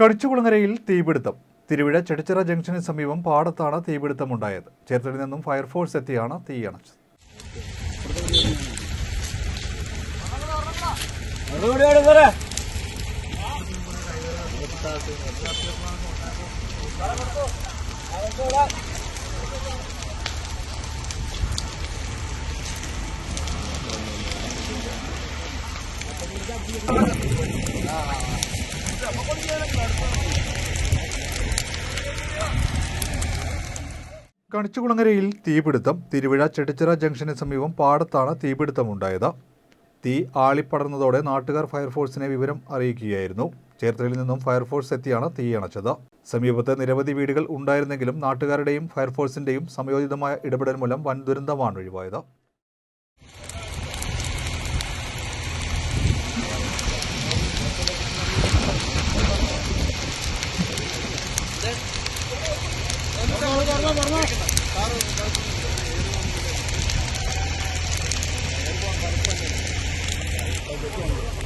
കടിച്ചുകുളങ്ങരയിൽ തീപിടുത്തം. തിരുവിഴ ചെടിച്ചിറ ജംഗ്ഷന് സമീപം പാടത്താണ് തീപിടുത്തമുണ്ടായത്. ചേർത്തലയിൽ നിന്നും ഫയർഫോഴ്സ് എത്തിയാണ് തീയണച്ചത്. കണിച്ചുകുളങ്ങരയിൽ തീപിടുത്തം. തിരുവിഴ ചെടിച്ചിറ ജംഗ്ഷന് സമീപം പാടത്താണ് തീപിടുത്തമുണ്ടായത്. തീ ആളിപ്പടർന്നതോടെ നാട്ടുകാർ ഫയർഫോഴ്സിനെ വിവരം അറിയിക്കുകയായിരുന്നു. ചേർത്തലയിൽ നിന്നും ഫയർഫോഴ്സ് എത്തിയാണ് തീയണച്ചത്. സമീപത്ത് നിരവധി വീടുകൾ ഉണ്ടായിരുന്നെങ്കിലും നാട്ടുകാരുടെയും ഫയർഫോഴ്സിന്റെയും സമയോചിതമായ ഇടപെടൽ മൂലം വൻ ദുരന്തമാണ് ഒഴിവായത്. Gracias.